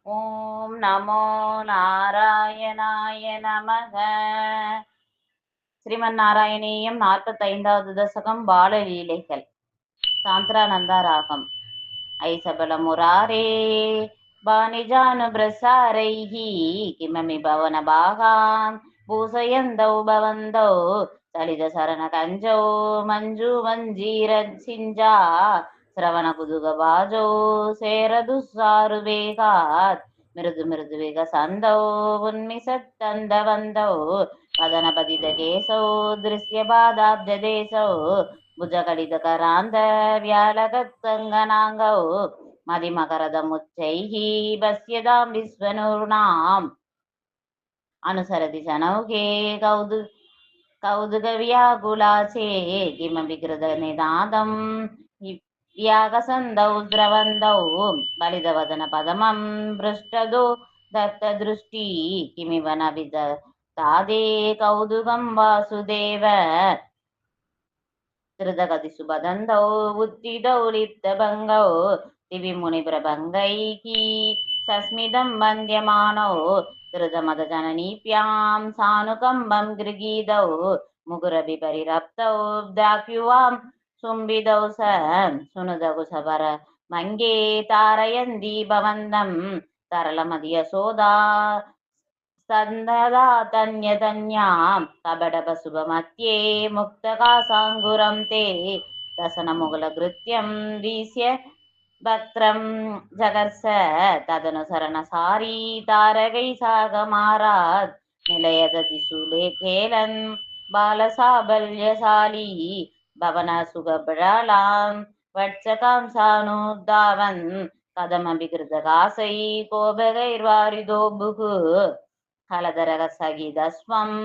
ஓம் நமோ நாராயணாய நமக. ஸ்ரீமன் நாராயணீயம் 45வது தசகம் பாலலீலைகள். சாந்திரானந்தா ராகம். ஐசபல முராரே பாணிஜானுபிரசாரைஹி கிமமி பவன பாகான் பூசயந்தௌ பவந்தௌ சலித சரண கஞ்சௌ மஞ்சு மஞ்சீர சிஞ்சா சிரவண குதுக பாஜோ சேரது சாரு வேகாத் மிருது மிருது வேக சந்தௌ உன்மிசத்தந்த வந்தௌ வதனபதித கேசௌ திருஷ்ய பாதாப்ஜ தேசௌ ಭುಜಕಡಿತಕರಾಂತ ವ್ಯಾಲಗತ್ತಂಗನಾಂಗೌ ಮದಿಮಕರದ ಮುಚ್ಚೈಹಿ ಬಸ್ಯದಾಂ ವಿಶ್ವನೂರ್ಣಾಂ ಅನುಸರತಿ ಜನೌಗೆ ಕೌದುಕ ವ್ಯಾಕುಲಾಚೇ ಕಿಮಪಿ ಕೃತ ನಿದಾದಂ ವ್ಯಾಗಸಂದೌ ದ್ರವಂದೌ ಬಲಿದವದನ ಪದಮಂ ಪೃಷ್ಟದೋ ದತ್ತ ದೃಷ್ಟಿ ಕಿಮಿವ ನವಿದ ತಾದೇ ಕೌದುಕಂ ವಾಸುದೇವ திருதகதி சுபதந்தௌ உத்திதௌ லிப்தபங்கௌ திவிமுனி பிரபங்கைகி சஸ்மிதம் வந்தியமானௌ திருதமத ஜனனீப்யாம் சானுகம்பம் கிருகீதௌ முகுரபி பரிரப்தௌ தாக்யுவாம் சும்பிதௌ சுனுதகு சபர மங்கே தாரயந்தி பவந்தம் தரளமதிய சோதா சந்ததா தன்யதன்யாம் கபடபசுபமத்யே முக்தகாசாங்குரம் தே தசனமுகுலகிருத்யம் வீஸ்ய பக்திரம் ஜகர்ச ததனுசரணசாரி தாரகை சாகமாராத் நிலையததி சுலேகேலன் பாலசாபல்யசாலி பவன சுகபிழாலாம் வட்சகாம் சானுதாவன் கதமபிகிருதகாசை கோபகைர்வாரிதோபுகு கலதரகசகிதஸ்வம்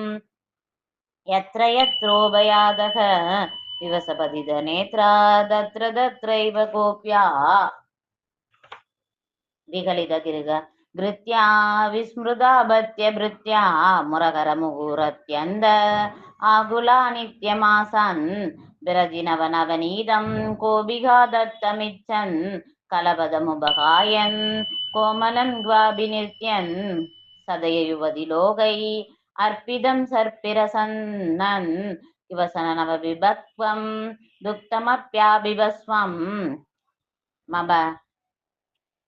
யத்ர யத்ரோபயாதக விவசபதித நேத்ரா தத்ர தத்ரைவ கோப்யா விகலித கிருக கிருத்யா விஸ்மிருதா பத்ய பிருத்யா முரகர முகூரத்யந்த ஆகுலா நித்யமாசன் விரஜினவனவநீதம் கோபிகா தத்தமிச்சன் கலபதமுபகாயன் கோமலன் குவாபிநித்யன் சதய யுவதி லோகை அர்ப்பிதம் சர்ப்பிரசன்னன் இவசன நவ விபக்வம் துக்தமப்யாபிபஸ்வம் மப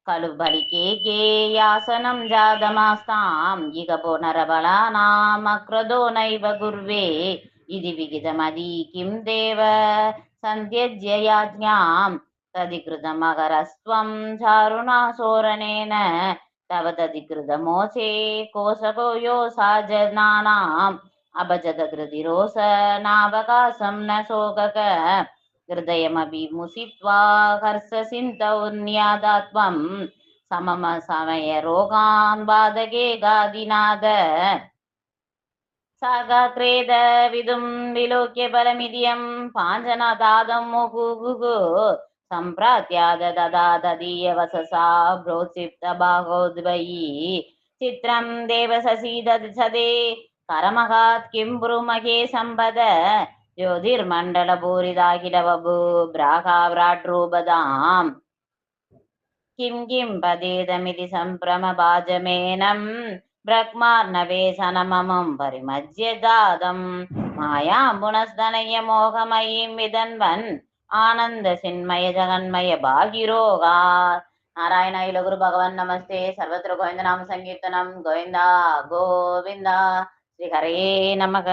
கலு பலிகே யாசனம் ஜாதமாஸ்தாம் இகபோ நரபலானாம் அக்ரதோ நைவ குர்வே இதி விகிதமதி கிம் தேவ சந்தியஜ்ய யாஜ்ஞாம் ததிகிருதமகரஸ்வம் சாருணா சோரணேன தவ ததிகிருதமோசே கோசகோ யோ சாஜனானாம் அபஜதகிருதிரோச நாவகாசம் ந சோகக ஹிருதயமபிமுசித்வா ஹர்ஷசிந்தௌன்யாதாத்வம் சமம சமய ரோகான் பாதகே காதிநாத சாகாக்ரேத விதும் விலோக்கிய பலமிதியம் பாஞ்சனதாதம் முகுகுகு சம்பிராத்யாத ததா ததீய வசசா ப்ரோத்சிப்த பாகோத்வயி சித்ரம் தேவ சசீதத் சதே கரமகாத் கிம்புருமகே சம்பத ಜ್ಯೋತಿರ್ಮಂಡಲಪೂರಿದಾಖಿಲವಭೂ ಬ್ರಾಹ್ರಾಡ್ರೂಪದಾಂ ಕಿಂ ಕಿಂ ಪದೇದಮಿತಿ ಸಂಭ್ರಮಭಾಜಮೇನಂ ಬ್ರಹ್ಮಾರ್ಣವೇಸನಮಮಂ ಪರಿಮಜ್ಯದಾದಂ ಮಾಯಾಂ ಪುನಸ್ತನಯ ಮೋಹಮಯೀಂ ವಿದನ್ವನ್ ಆನಂದ ಸಿನ್ಮಯ ಜಗನ್ಮಯ ಭಾಗಿರೋಗಾ. ನಾರಾಯಣ ಇಲ ಗುರು ಭಗವನ್ ನಮಸ್ತೆ. ಸರ್ವತ್ರ ಗೋವಿಂದ ನಾಮ ಸಂಕೀರ್ತನಂ. ಗೋವಿಂದ ಗೋವಿಂದ. ಶ್ರೀ ಹರೇ ನಮಃ.